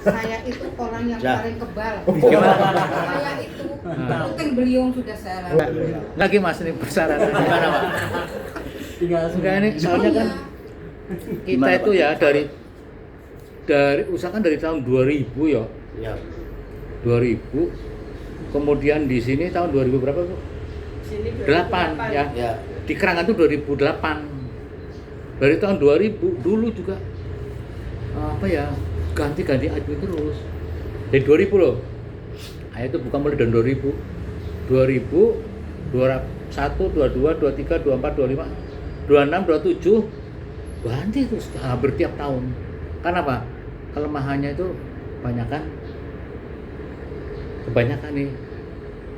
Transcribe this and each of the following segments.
Saya itu orang yang paling kebal. Saya itu puting beliung sudah saya lalui. Lagi Mas ini persyaratan gimana Pak? Enggak ini soalnya kan kita itu ya dari usahakan dari tahun 2000 ya. Ya. 2000. Kemudian di sini tahun 2000 berapa Bu? Sini 8 ya. Ya. Di Kerangan itu 2008. Dari tahun 2000 dulu juga ganti-ganti admin terus. Dari 2000 loh. Nah, itu bukan mulai dari 2000. 2000, 21, 22, 23, 24, 25, 26, 27 ganti terus hampir tiap tahun. Kenapa? Kelemahannya itu kebanyakan nih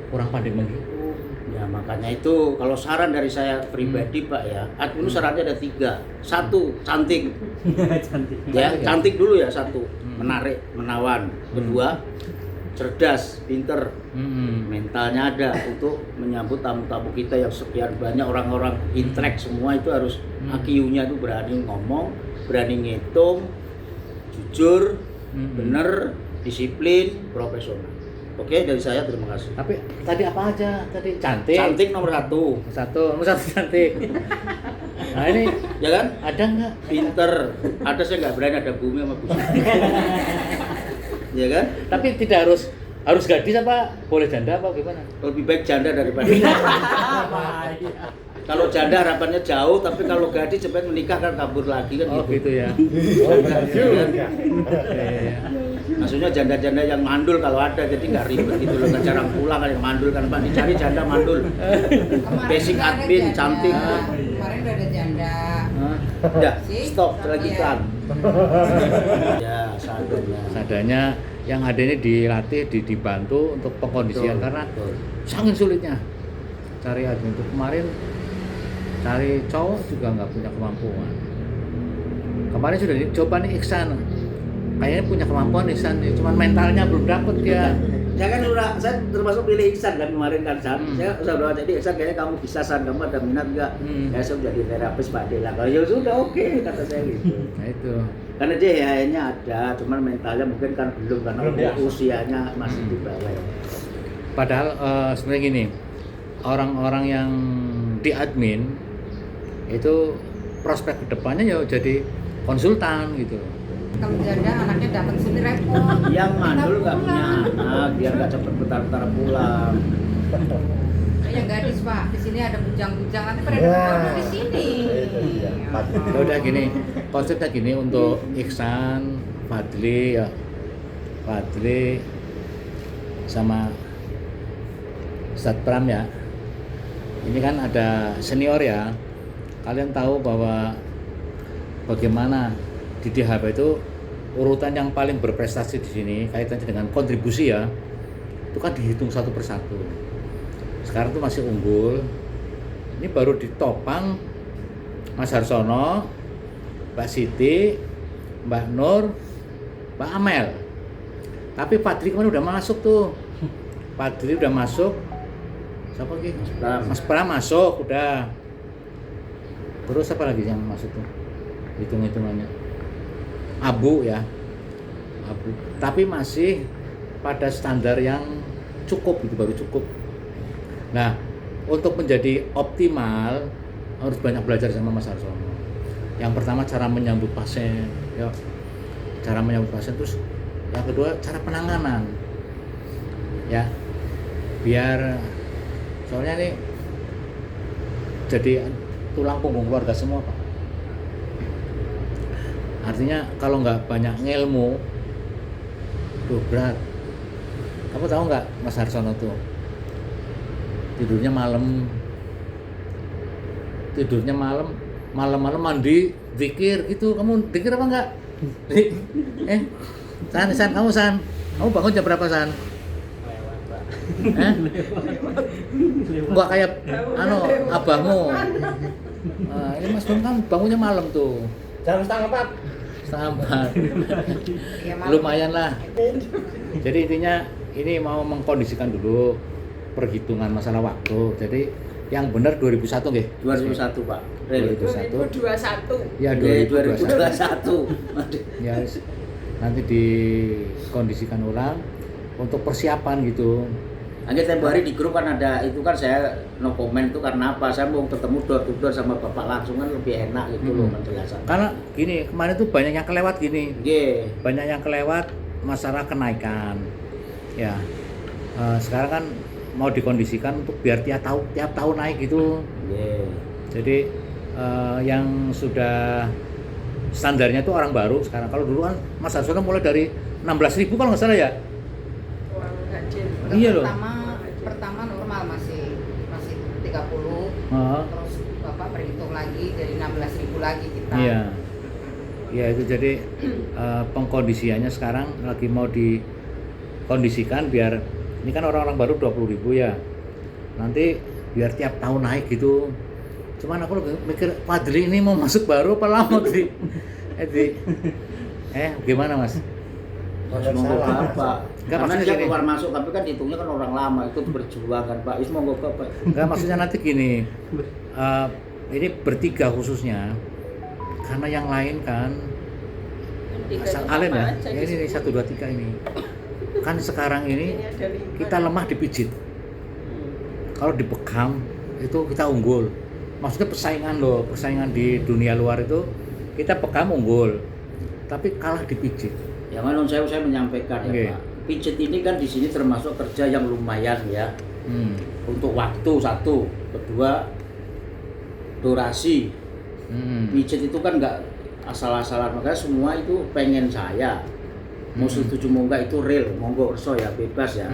kurang pandai menghitung. Ya makanya itu kalau saran dari saya pribadi Pak ya, admin itu syaratnya ada 3. 1, cantik. Cantik. Ya, cantik dulu ya 1, menarik, menawan. 2, cerdas, pinter. Mentalnya ada untuk menyambut tamu-tamu kita yang sekian banyak orang-orang intelek semua itu harus IQ-nya itu berani ngomong, berani ngitung, jujur, bener, disiplin, profesional. Oke, dari saya terima kasih. Tapi tadi apa aja? Tadi cantik. Cantik nomor 1. Nomor satu cantik. Nah ini Ya kan? ada nggak? Pinter. Ada saya nggak berani ada bumi sama bumi. Ya kan? Tapi tidak harus gadis apa boleh janda apa gimana? Lebih baik janda daripada kalau janda harapannya jauh, tapi kalau gadis cepat menikah kan kabur lagi kan Oh gitu ya. Maksudnya janda-janda yang mandul kalau ada, jadi nggak ribet gitu loh, nggak jarang pulang kan yang mandul kan Pak, dicari janda mandul. Basic admin, cantik. Kemarin udah ada janda. Udah, stop, lagi iklan. Ya, Sadanya yang ada ini dilatih, dibantu untuk pengkondisian karena sangat sulitnya cari admin itu. Kemarin cari cowok juga nggak punya kemampuan. Kemarin sudah dicoba nih Iksan, kayaknya punya kemampuan Iksan nih, cuman mentalnya belum dapet dia. Saya termasuk pilih Iksan kan kemarin kan San. Saya udah jadi Iksan kayaknya kamu bisa San, kamu ada minat enggak? Ya saya jadi terapis Pak Dela. Kalau ya sudah oke, kata saya gitu. Nah itu. Karena dia HN-nya ada, cuman mentalnya mungkin kan belum karena usianya masih di bawah. Padahal sebenarnya gini, orang-orang yang di admin itu prospek kedepannya ya jadi konsultan gitu. Kalau janda anaknya datang sini repot. Yang mandul nggak punya anak, biar nggak cepet bentar-bentar pulang. Kayak gadis Pak, di sini ada bujang-bujang nanti pada datang di sini. Ya udah gini, konsepnya gini untuk Iksan, Fadli sama Ustadz Pram ya. Ini kan ada senior ya. Kalian tahu bahwa bagaimana di DHB itu urutan yang paling berprestasi di sini kaitannya dengan kontribusi ya. Itu kan dihitung satu persatu. Sekarang tuh masih unggul. Ini baru ditopang Mas Harsono, Mbak Siti, Mbak Nur, Mbak Amel. Tapi Fadli kemarin udah masuk tuh. Fadli udah masuk. Siapa lagi? Mas Pram masuk udah. Terus apa lagi yang masuk tuh? Hitung-hitungannya. Abu ya. Abu. Tapi masih pada standar yang cukup gitu, baru cukup. Nah, untuk menjadi optimal harus banyak belajar sama Mas Harsono. Yang pertama cara menyambut pasien, ya. Cara menyambut pasien, terus yang kedua cara penanganan. Ya. Biar soalnya ini jadi tulang punggung keluarga semua Pak. Artinya kalau nggak banyak ngilmu tuh berat. Kamu tahu nggak Mas Harsono tuh tidurnya malam mandi zikir gitu. Kamu zikir apa enggak? San kamu bangun jam berapa San? Enggak kayak abahmu. Ini Mas Bun kan bangunnya malam tuh. Jam setengah 4. Ya, Lumayan lah. Jadi intinya ini mau mengkondisikan dulu perhitungan masalah waktu. Jadi yang benar 2001 nggih. 2001 Pak. 2001. 2021. Ya 2021. Ya nanti dikondisikan ulang untuk persiapan gitu. Nanti tempo hari di grup kan ada itu kan saya no comment itu karena apa? Saya mau ketemu door to door sama bapak langsung kan lebih enak gitu loh penjelasan. Karena gini kemarin tuh banyak yang kelewat gini, Nggih. banyak yang kelewat masalah kenaikan. Ya sekarang kan mau dikondisikan untuk biar tiap tahun naik gitu. Nggih. Jadi yang sudah standarnya tuh orang baru sekarang. Kalau dulu kan Mas Arsono mulai dari 16.000 kalau nggak salah ya. Untuk Iya loh. pertama normal masih 30. Terus Bapak berhitung lagi dari 16.000 lagi kita. Iya. Ya itu jadi pengkondisiannya sekarang lagi mau dikondisikan biar ini kan orang-orang baru 20.000 ya. Nanti biar tiap tahun naik gitu. Cuman aku mikir Padri ini mau masuk baru apa lama sih? Gimana Mas? Monggo Bapak. Enggak, Karena maksudnya dia gini. keluar masuk tapi kan hitungnya kan orang lama itu berjuang kan Pak. Monggo Bapak. Enggak maksudnya nanti gini. Ini bertiga khususnya. Karena yang lain kan asal kalian ya. Ya ini 1 2 3 ini. Kan sekarang ini kita lemah dipijit. Kalau dibekam itu kita unggul. Maksudnya persaingan di dunia luar itu kita bekam unggul. Tapi kalah dipijit. Ya menurut saya menyampaikan ya Pak. Pijet ini kan di sini termasuk kerja yang lumayan ya. Untuk waktu satu, kedua durasi. Pijet itu kan nggak asal-asalan, makanya semua itu pengen saya. Mau setuju mau enggak itu real, monggo kerso ya bebas ya.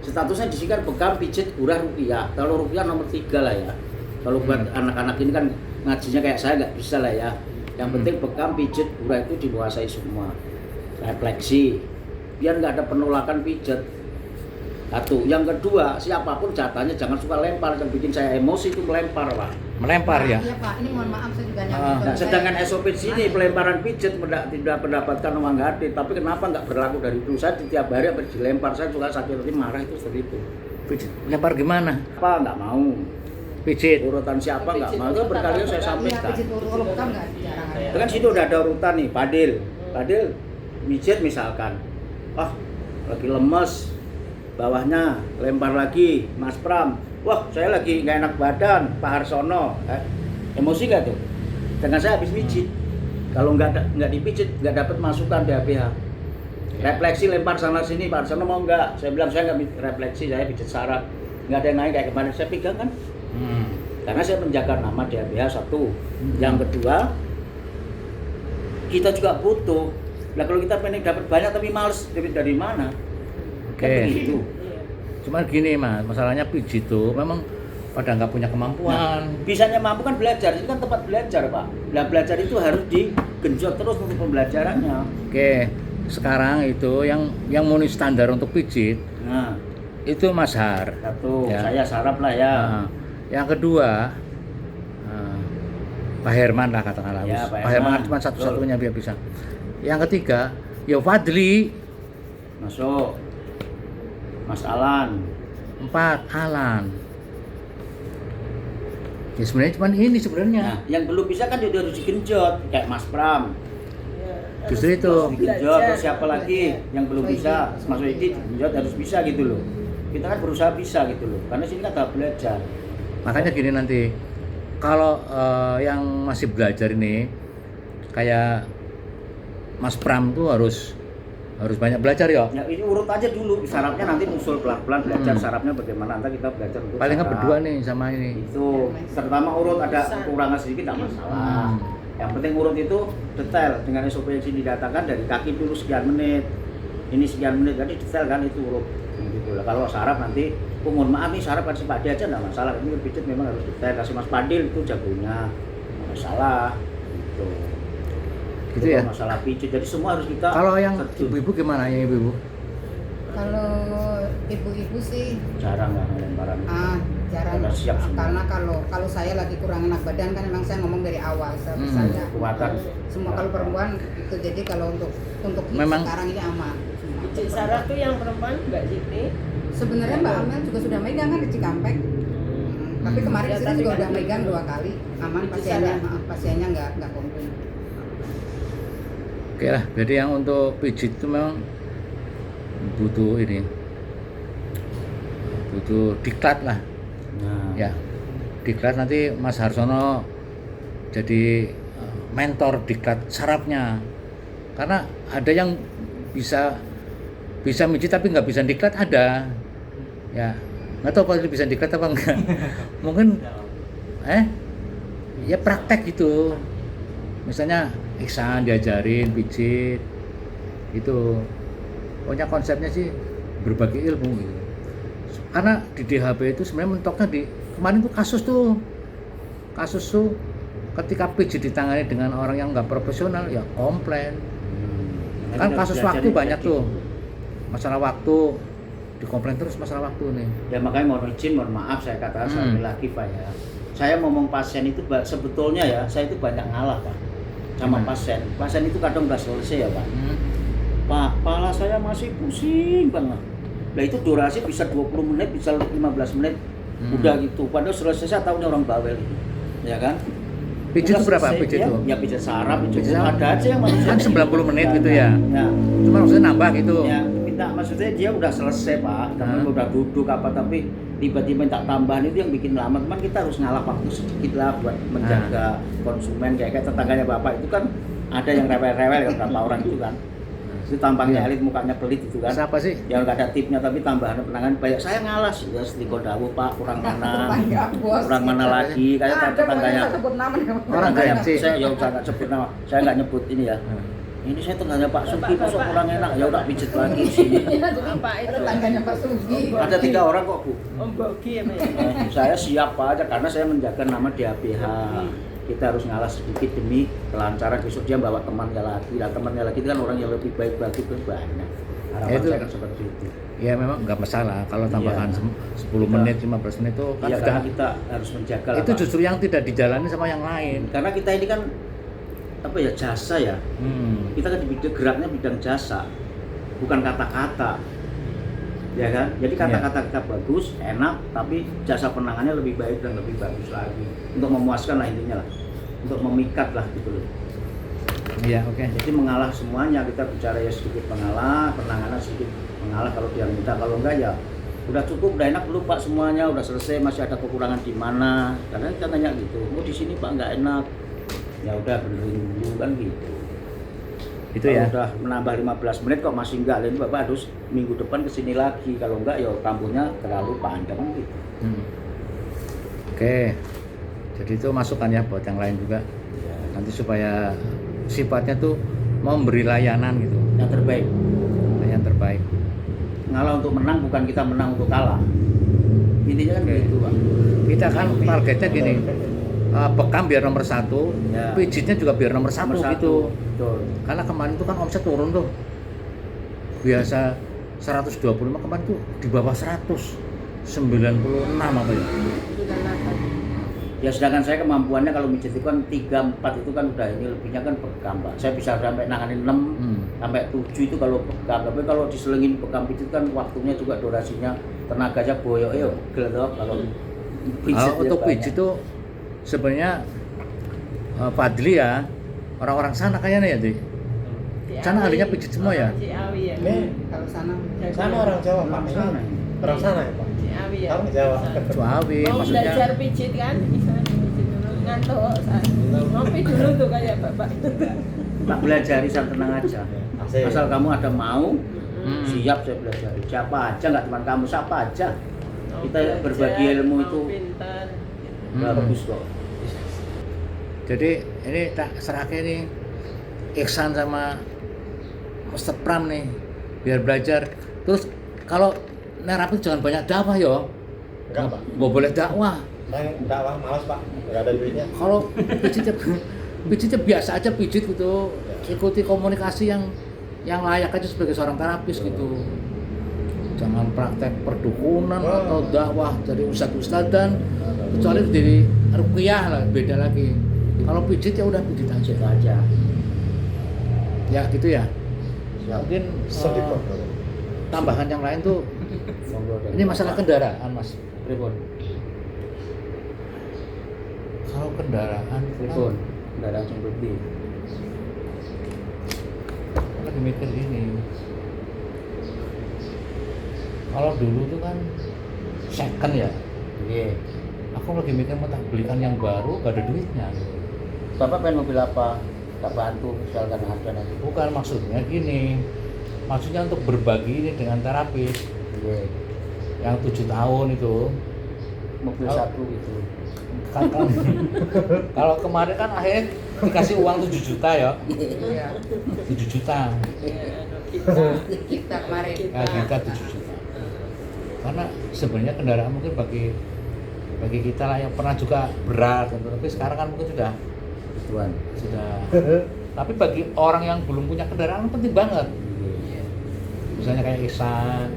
Statusnya di sini kan bekam pijet Gurah Rupiah. Kalau Rupiah nomor 3 lah ya. Kalau buat anak-anak ini kan ngajinya kayak saya nggak bisa lah ya. Yang penting bekam pijet Gurah itu dikuasai semua. Refleksi biar nggak ada penolakan pijat. Satu, yang kedua siapapun jatahnya jangan suka lempar, yang bikin saya emosi itu melempar Pak. Melempar ya. Iya Pak, ini mohon maaf saya juga nyambung. Nah, Nah, sedangkan SOP di sini pelemparan pijat tidak mendapatkan uang ganti, tapi kenapa nggak berlaku dari dulu? Saya tiap hari hampir dilempar, saya juga sakit hati marah itu seperti itu. Pijit. Lempar gimana? Apa nggak mau? Pijit. Urutan siapa nggak mau? Itu berkali-kali saya Iya, sampaikan. pijit kalau bekam nggak jarang ada. Itu kan situ udah ada urutan nih, Padil mijit misalkan, lagi lemes, bawahnya lempar lagi, Mas Pram, wah saya lagi nggak enak badan, Pak Harsono, emosi gak tuh? Dengan saya habis mijit, kalau nggak dipijit nggak dapat masukan dari pihak. Refleksi lempar sana sini, Pak Harsono mau nggak? Saya bilang saya nggak refleksi, saya pijit saraf, nggak ada yang naik kayak kemarin saya pegang kan? Karena saya menjaga nama DAPH satu, yang kedua kita juga butuh. Nah kalau kita pengen dapat banyak tapi males dapat dari mana? Oke. Kan begitu. Cuman gini Mas, masalahnya pijit tuh memang pada nggak punya kemampuan. Bisanya mampu kan belajar, ini kan tempat belajar Pak. Nah belajar itu harus digenjot terus untuk pembelajarannya. Oke, sekarang itu yang muni standar untuk pijit Nah itu Mas Har. satu, Ya. saya sarap lah ya. Nah, yang kedua Pak Herman lah katakanlah. Ya, Pak Pak Herman Herman. cuma satu-satunya biar bisa. Yang ketiga, ya Fadli. Masuk. Mas Alan. 4 Alan. Ya sebenarnya cuma ini sebenarnya. Nah, yang belum bisa kan juga harus digenjot kayak Mas Pram. Justru itu. Digenjot terus siapa lagi yang belum bisa? Mas Widi digenjot harus bisa gitu loh. Kita kan berusaha bisa gitu loh. Karena sini kan tahap belajar. Makanya gini nanti, kalau yang masih belajar ini kayak Mas Pram tuh harus banyak belajar ya. Ya ini urut aja dulu, sarapnya nanti muncul pelan-pelan belajar sarapnya bagaimana, nanti kita belajar untuk Paling nggak sarap. berdua nih sama ini. Itu terutama urut ada kekurangan sedikit tak masalah. Yang penting urut itu detail dengan SOP yang didatakan dari kaki dulu sekian menit, ini sekian menit, jadi detail kan itu urut. Gitu lah. Kalau sarap nanti, mohon maaf nih sarap kasih Padi aja nggak masalah. Ini pijit memang harus detail, kasih Mas Padil itu jagonya, nggak masalah. Gitu. Gitu Itu ya. masalah pijit, jadi semua harus kita. Kalau yang terjun. ibu-ibu gimana ya ibu-ibu? Kalau ibu-ibu sih Jarang lah lemparan. jarang. Karena siap semua. Karena kalau saya lagi kurang enak badan kan memang saya ngomong dari awal misalnya. Kekuatan. Semua kalau perempuan itu jadi kalau untuk Memang- sekarang ini aman. Cik Sarah tuh yang perempuan Mbak Siti. Sebenarnya Mbak Amel juga sudah megang kan di Cikampek. Tapi kemarin Ya, di sini tapi juga kan udah megang 2 kali. Aman Itu pasiennya, salah. pasiennya nggak komplain. Oke Oke lah, jadi yang untuk pijit itu memang butuh ini, butuh diklat lah. Nah, Ya, diklat nanti Mas Harsono jadi mentor diklat sarafnya, karena ada yang bisa mijit tapi nggak bisa diklat ada. Ya, nggak tahu kalau bisa diklat apa enggak. Mungkin ya praktek gitu. Misalnya Iksan diajarin pijit itu, pokoknya konsepnya sih berbagi ilmu gitu. Karena di DHB itu sebenarnya mentoknya di kemarin tuh kasus tuh ketika pijit ditangani dengan orang yang nggak profesional ya komplain. Kan kasus waktu banyak tuh, masalah waktu dikomplain terus masalah waktu nih. Ya makanya mohon maaf saya katakan sekali lagi Pak ya. Saya ngomong pasien itu sebetulnya ya, saya itu banyak ngalah Pak sama pasien. Pasien itu kadang nggak selesai ya Pak. Pak, kepala saya masih pusing banget. Nah itu durasi bisa 20 menit, bisa 15 menit. Udah gitu, padahal selesai saya tahunya orang bawel itu. Ya kan? Pijit itu berapa pijit ya, itu? ya pijit saraf, pijit Pijit saraf. ada aja yang manusia. Kan 90 menit gitu ya. Ya. Cuma maksudnya nambah gitu. Ya, minta maksudnya dia udah selesai Pak, tapi udah duduk apa tapi tiba-tiba minta tambahan itu yang bikin lama. Cuman kita harus ngalah waktu sedikit lah buat menjaga konsumen kayak tetangganya Bapak itu kan ada yang rewel-rewel ya beberapa orang itu kan. Itu tampangnya elit, mukanya pelit itu kan. Siapa sih? Yang nggak ada tipnya tapi tambahan penanganan banyak. Saya ngalah sih ya setrika dawuh Pak, kurang mana. Kurang mana lagi kayak tetangganya. Orang gak MC. Saya ya udah nggak sebut nama. Saya nggak nyebut ini ya. Ini saya tetangganya Pak Sugi, masuk kurang enak, ya udah pijit lagi di sini. Bapak itu Tetangganya Pak Sugi. Ada 3 orang kok Bu. Om Bogi ya Pak ya? Saya siap Pak aja karena saya menjaga nama DHBH. Kita harus ngalah sedikit demi kelancaran, besok dia bawa temannya lagi. Nah temannya lagi itu kan orang yang lebih baik bagi itu banyak. Harapan Itu- saya kan seperti itu. Ya memang nggak masalah kalau tambahkan Iya. 10 menit, 15 menit itu kan Iya sudah. karena kita harus menjaga lah Itu Pak. justru yang tidak dijalani sama yang lain. Karena kita ini kan apa ya jasa ya. Kita kan di bidang geraknya bidang jasa, bukan kata-kata. Ya kan? Jadi kata-kata kita bagus, enak, tapi jasa penanganannya lebih baik dan lebih bagus lagi. Untuk memuaskan lah intinya lah. Untuk memikat lah gitu loh. Iya, oke. Jadi mengalah semuanya, kita bicara ya sedikit mengalah, penanganan sedikit mengalah kalau dia minta, kalau enggak ya udah cukup, udah enak belum Pak semuanya, udah selesai, masih ada kekurangan di mana? Karena kita tanya gitu, oh di sini Pak nggak enak. Ya udah benerin dulu kan gitu. Itu Kalau ya. udah menambah 15 menit kok masih enggak, lain Bapak harus minggu depan kesini lagi. Kalau enggak ya kambuhnya terlalu panjang gitu. Oke. Jadi itu masukan ya buat yang lain juga. Ya, Nanti supaya sifatnya tuh memberi layanan gitu. yang terbaik. Yang terbaik. Ngalah untuk menang, bukan kita menang untuk kalah. Intinya kan Oke. gitu Pak. Kita kan targetnya gini. Bekam biar nomor 1, Ya. pijitnya juga biar nomor 1 Nomor gitu. Betul. Karena kemarin tuh kan omset turun tuh. Biasa 125, kemarin tuh di bawah 196 apa ya? Ya sedangkan saya kemampuannya kalau mijit itu kan 3-4 itu kan udah ini lebihnya kan bekam Pak. Saya bisa sampai nanganin 6 sampai 7 itu kalau bekam. Tapi kalau diselengin bekam pijit kan waktunya juga durasinya, tenaganya boyok ya pegel toh kalau pijit. Kalau ya untuk banyak. pijit tuh sebenarnya Fadli ya, orang-orang sana kayaknya ya, Di. Sana ahlinya pijit semua ya? Ciawi ya. Ini Kalau sana sana orang Jawa Pak. Sana. Orang sana ya Pak. Ciawi ya. Kamu Jawa. Cuawi, Mau maksudnya belajar pijit kan? Bisa pijit dulu. Ngantuk. Ngopi dulu tuh kayak Bapak. Tak belajari saya tenang aja. Asik. Asal kamu ada mau, Hmm. siap saya belajari. Siapa aja, nggak cuma kamu, siapa aja. Kita Mau berbagi belajar, ilmu mau itu pintar. bagus kok. jadi ini tak serahkan ini Iksan sama Mr. Pram nih biar belajar. Terus kalau nerapi jangan banyak dakwah yo. Enggak Pak. Nggak boleh dakwah. Saya dakwah malas Pak. Enggak ada duitnya. Kalau pijitnya biasa aja pijit gitu. Ikuti komunikasi yang layak aja sebagai seorang terapis gitu. Jangan praktek perdukunan atau dakwah dari ustadz dan kecuali jadi ruqyah lah, beda lagi. Kalau pijit ya udah pijit aja. Itu aja. Ya gitu ya. Siap. Mungkin Sedih Pak. tambahan yang lain tuh Monggo dari ini masalah Bapak. kendaraan Mas Pripun. Kalau kendaraan Pripun? Kendaraan sing lebih. lagi mikir ini. Kalau dulu tuh kan second ya. Iya. Aku lagi mikir mau tak belikan yang baru, gak ada duitnya. Bapak pengen mobil apa? Tak bantu misalkan harga nanti. Bukan, maksudnya gini. Maksudnya untuk berbagi ini dengan terapis. Iya. Yang 7 tahun itu. Mobil Oh. satu gitu. Kalau kemarin kan akhirnya dikasih uang 7 juta ya. Iya. 7 juta. Kita kemarin. Ya, kita 7 juta. Karena sebenarnya kendaraan mungkin bagi kita lah yang pernah juga berat, tapi sekarang kan mungkin sudah tapi bagi orang yang belum punya kendaraan penting banget. Misalnya kayak Ihsan,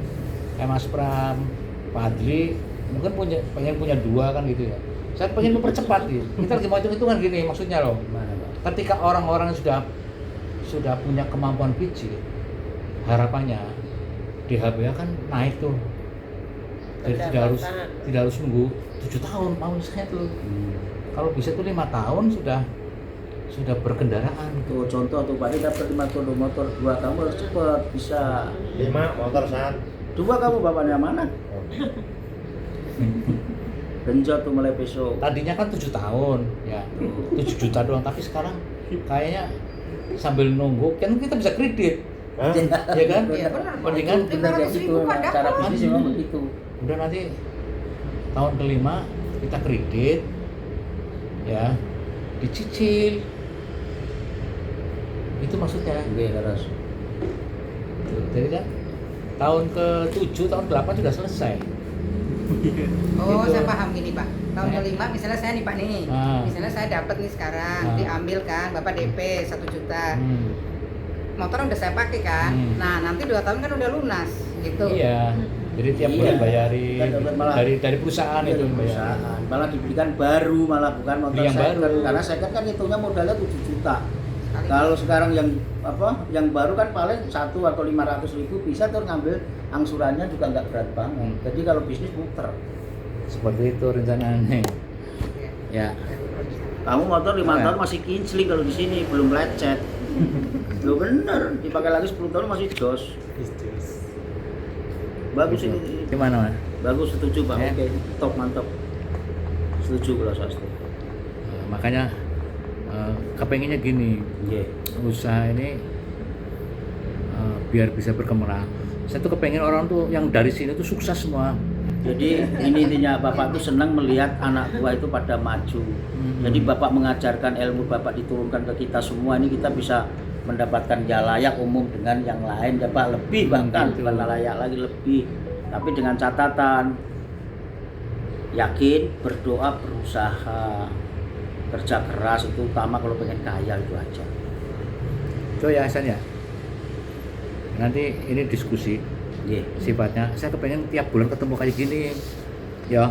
kayak Mas Pram, Pak Adli, mungkin pengen punya 2 kan gitu ya. Saya pengen mempercepat gitu. Kita lagi mau hitung-hitungan gini maksudnya loh. Gimana, Pak? Ketika orang-orang sudah punya kemampuan picik, harapannya di HBA kan naik tuh. Jadi tidak harus nunggu 7 tahun mau saya tuh. Kalau bisa tuh 5 tahun sudah berkendaraan. Tuh contoh tuh Pak, dapat 5 kilo motor 2, kamu harus cepat bisa. 5 motor saat. 2 kamu bapaknya mana? Genjot tuh mulai besok. Tadinya kan 7 tahun ya, 7 juta doang, tapi sekarang kayaknya sambil nunggu kan kita bisa kredit. Hah? Ya kan? Iya, benar. Mendingan Bener kayak 500.000 gitu, kan dapat. cara bisnis memang begitu. udah nanti tahun kelima kita kredit ya, dicicil. Itu maksudnya. Oke, harus. Jadi kan tahun ke-7, tahun ke-8 sudah selesai. Oh, Gitu. saya paham gini Pak. Tahun Ya. ke-5 misalnya saya nih Pak nih. Misalnya saya dapat nih sekarang, diambil kan, Bapak DP 1 juta. Motor udah saya pakai kan. Nah, nanti 2 tahun kan udah lunas gitu. Iya. Jadi tiap bulan bayarin Kan dapat malah dari perusahaan itu bayarin. perusahaan. Malah dibelikan baru, malah bukan motor Beli yang second. baru. Karena second kan hitungnya modalnya 7 juta. Sekali. Kalau sekarang yang baru kan paling 1 atau 500.000 bisa tuh ngambil angsurannya juga nggak berat banget. Jadi kalau bisnis muter. Seperti itu rencananya. Ya. Kamu motor 5 Ya. tahun masih kincling kalau di sini belum lecet. Lo bener, dipakai lagi 10 tahun masih jos. Bagus ini. Gimana, Mas? Bagus, setuju Bang. Ya. Oke, top mantap. Setuju kalau swasta. Makanya kepengennya gini, Iya. usaha ini biar bisa berkembang. Saya tuh kepengen orang tuh yang dari sini tuh sukses semua. Jadi ini intinya Bapak tuh senang melihat anak buah itu pada maju. Jadi Bapak mengajarkan ilmu Bapak diturunkan ke kita semua, ini kita bisa mendapatkan ya layak umum dengan yang lain ya Pak, lebih bahkan Gitu. bukan layak lagi lebih. Tapi dengan catatan yakin, berdoa, berusaha, kerja keras itu utama kalau pengen kaya itu aja. Itu ya Hasan ya. Nanti ini diskusi Iya. sifatnya. Saya kepengen tiap bulan ketemu kayak gini, ya.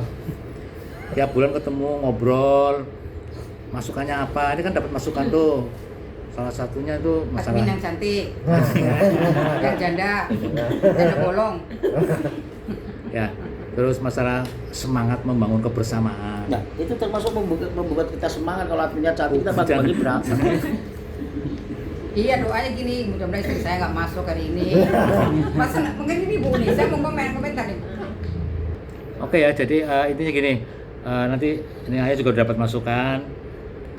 Tiap bulan ketemu ngobrol. Masukannya apa? Ini kan dapat masukan tuh. Salah satunya tuh masalah. Admin yang cantik. Yang janda. Janda bolong. Ya. Terus masalah semangat membangun kebersamaan. Nah, itu termasuk membuat kita semangat. Kalau adminnya cantik kita Jangan. bagi berapa? Iya, doanya gini, mudah-mudahan istri saya nggak masuk hari ini. Masa mungkin ini Bu nih, saya mau komentar nih. Oke ya, jadi intinya gini, nanti ini Ayah juga dapat masukan.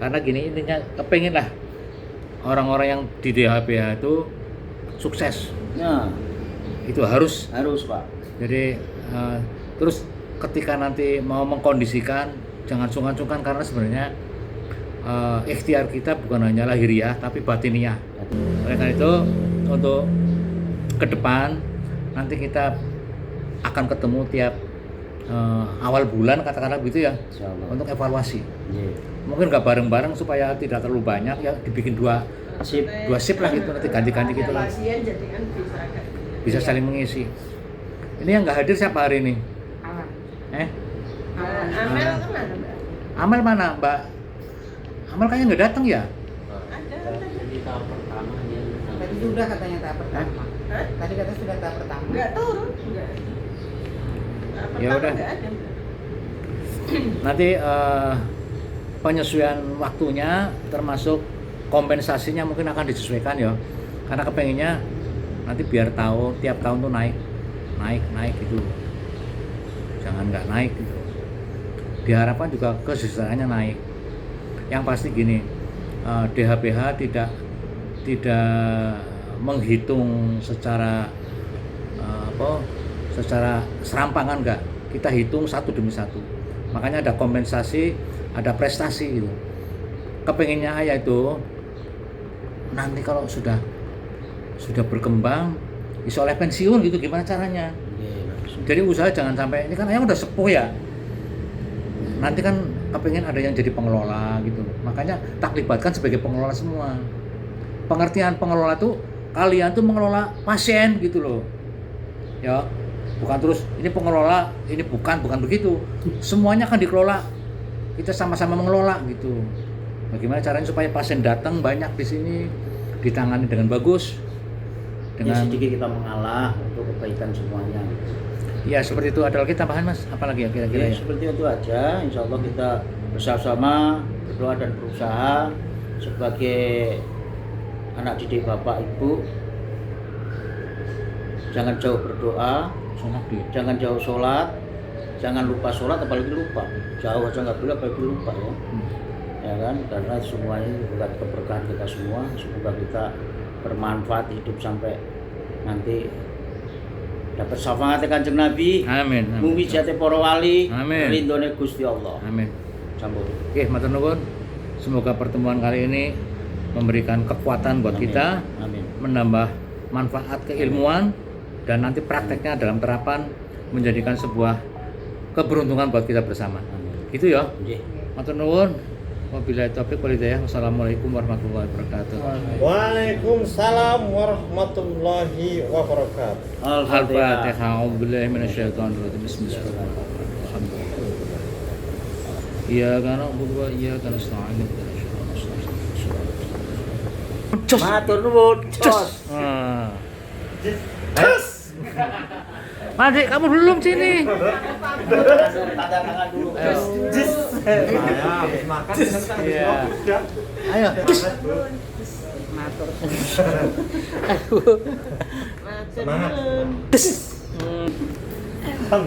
Karena gini intinya kepengen lah orang-orang yang di DHBH itu sukses. Nah, Itu harus. Pak. Jadi terus ketika nanti mau mengkondisikan jangan sungkan-sungkan, karena sebenarnya ikhtiar kita bukan hanya lahiriah tapi batiniah. Oleh karena itu untuk ke depan nanti kita akan ketemu tiap awal bulan katakanlah begitu ya, Insyaallah. untuk evaluasi. Iya. Mungkin nggak bareng-bareng supaya tidak terlalu banyak ya, dibikin dua shift lah gitu, nanti ganti-ganti gitu lah, Pasien jadi kan bisa kayak bisa saling mengisi. Ini yang nggak hadir siapa hari ini? Aman. Amel kemana Mbak? Amel mana Mbak? Amel kayaknya nggak datang ya? Ada. Tadi sudah katanya tahap pertama. Hah? Tadi kata sudah tahap pertama. Enggak turun, enggak. Ya udah. Enggak ada. Mbak. Nanti penyesuaian waktunya termasuk kompensasinya mungkin akan disesuaikan ya. Karena kepengennya nanti biar tahu tiap tahun tuh naik gitu. Jangan nggak naik gitu. Diharapkan juga kesejahteraannya naik. Yang pasti gini, DHBH tidak menghitung secara secara serampangan, enggak. Kita hitung satu demi satu. Makanya ada kompensasi, ada prestasi gitu. Kepengennya ayah itu nanti kalau sudah berkembang bisa oleh pensiun gitu, gimana caranya? Jadi usaha jangan sampai, ini kan ayah udah sepuh ya, nanti kan kepengen ada yang jadi pengelola gitu. Makanya tak libatkan sebagai pengelola semua. Pengertian pengelola tuh kalian tuh mengelola pasien gitu loh ya, bukan terus ini pengelola, ini bukan begitu. Semuanya kan dikelola, kita sama-sama mengelola gitu. Bagaimana caranya supaya pasien datang banyak di sini, ditangani dengan bagus, dengan sedikit kita mengalah untuk kebaikan semuanya. Ya seperti itu. Ada lagi tambahan Mas? Apalagi ya kira-kira ya? Seperti itu aja. Insya Allah kita bersama-sama berdoa dan berusaha sebagai anak didik Bapak Ibu. Jangan jauh berdoa, jangan jauh sholat, jangan lupa sholat, apalagi lupa. Jauh aja nggak boleh, apalagi lupa ya. Ya kan? Karena semuanya bukan keberkahan kita semua. Semoga kita bermanfaat hidup sampai nanti dapat syafaat Kanjeng Nabi. Amin. Muwijate para wali. Amin. Ridhone Gusti Allah. Amin. Sambung. Oke, matur nuwun. Semoga pertemuan kali ini memberikan kekuatan buat kita, Amin. menambah manfaat keilmuan, dan nanti prakteknya dalam terapan menjadikan sebuah keberuntungan buat kita bersama. Amin. Gitu ya. Nggih. Matur nuwun. Wabillahi taufiq wal hidayah. Wassalamualaikum warahmatullahi wabarakatuh. Waalaikumsalam warahmatullahi wabarakatuh. Al-Fatihah. A'udzubillahi minasyaitonir rajim. Bismillahirrahmanirrahim. Iyyaka na'budu wa iyyaka nasta'in. Matur nuwun. Jos. Adik, kamu belum sini. Tanda tangan dulu. Saya habis makan Iya. Ayo. Matur. semangat. Matur nuwun. Hem.